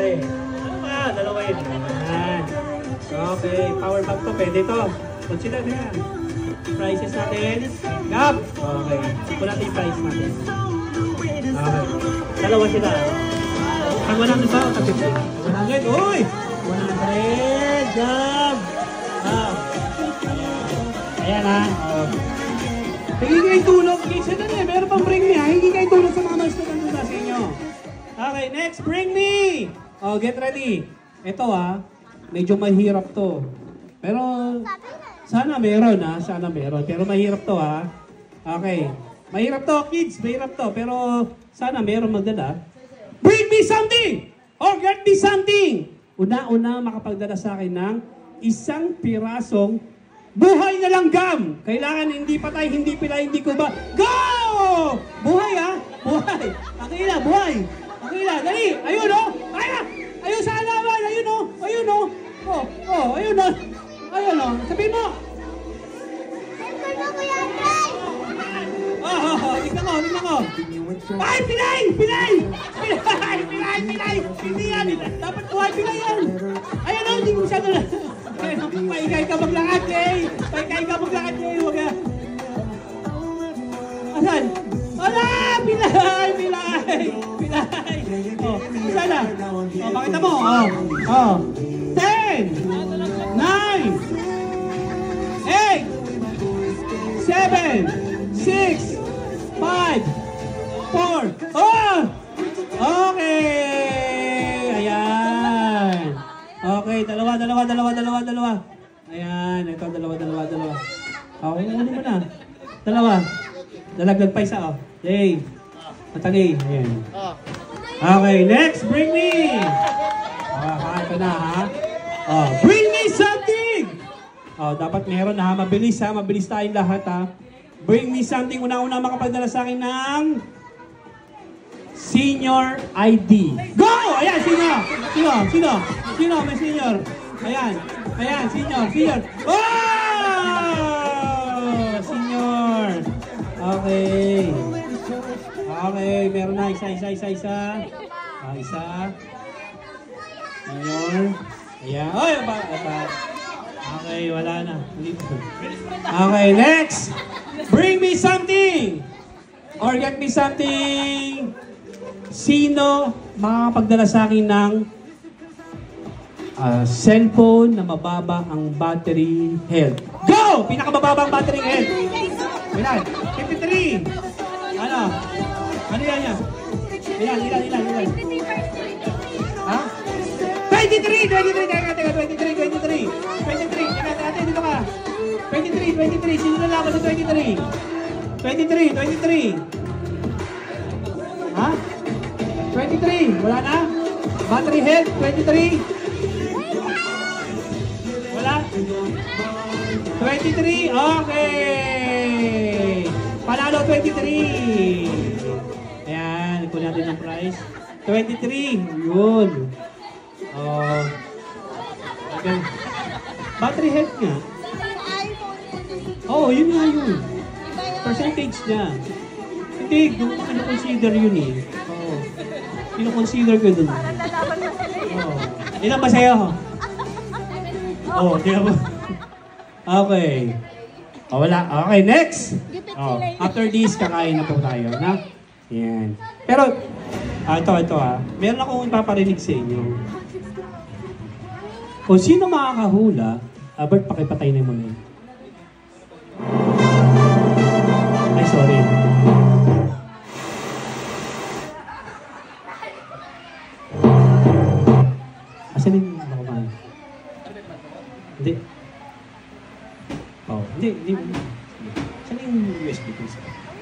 Okay. Dalawa yun. Ayan. Okay, power bank to. Pwede to. Consider na yan. Prices natin. Gab! Okay. Ito natin yung price natin. Okay. Dalawa sila. Ang 100 ba o 100? Uy! 100! Gab! Ayan ha. Hingi kayo tulog. Kasi na eh. Meron pang bring me ha. Hingi kayo tulog sa mga student sa inyo. Okay, next. Bring me! Oh, get ready. Ito ha. Medyo mahirap to. Pero sana meron ha. Sana meron. Pero mahirap to ha. Okay. Mahirap to kids. Mahirap to. Pero sana meron magdala. Bring me something! Or get me something! Una-una makapagdala sa akin ng isang pirasong buhay na langgam. Kailangan hindi patay, hindi pilay, hindi kuba. Go! Buhay ha? Buhay. Akila, buhay. Akila, dali. Ayun o. Kaya. Ayun sa alaman. Ayun o. Ayun o. Ayun o. Ayun o. Sabihin mo. Tignan ko. Ay, pilay! Pilay! Hindi yan. Dapat buhay, pilay yan. Ayun o, hindi ko masyado na. Paikay ka maglakad, Jay! Paikay ka maglakad, Jay! Huwag ka. Asan? Wala! Pilay! Oh, sana. Oh, pakita mo. Oh. 10, 9, 8, 7, 6, 5, 4. Oh! Okay! Ayan. Okay, dalawa. Ayan, ito, dalawa. Okay, ano mo na? Dalawa. Dalagdag pa isa, oh. Yay. Matagi. Ayan. Okay, next, bring me! Ito na, ha? Oh, bring me something! Oh, dapat meron na, ha? Mabilis, ha? Mabilis tayong lahat, ha? Bring me something. Una-una makapagdala sa akin ng senior ID. Go! Ayan, Sino? May senior. Ayan, senior. Oh! Senior. Okay, meron na. Isa. Isa. Senior. Ayan. Oy, okay, wala na. Okay, next. Bring me something. Or get me something. Sino makakapagdala sa akin ng cellphone na mababa ang battery health? Go! Pinakamababa ang battery health. Ilan? 53. Ano yan? Ilan? Ha? 23. Teka, 23. Teka, dito ka. 23. Sino na laban sa 23? 23. Ha? 23. Wala na? Battery health, 23. Wala? 23. Okay. Panalo 23. Ayan, ikunin natin ang price. 23. Yun. Oh. Okay. Battery health nga. Oh, yun nga yun. Percentage niya. Hindi, consider yun eh. Oh. Pino-consider ko dun. Oh. Ilan ba sa'yo? Oh, di ba? Okay. Oh, wala. Okay, next. Oh, after this, kakain na po tayo. Na? Yan. Pero, ito ha. Meron akong ipaparinig sa inyo. Kung sino makakahula, Bert, pakipatay na mo na yun. Ay, sorry. Asan yung nakumain? Hindi. Oh, hindi. Asan yung USB ko?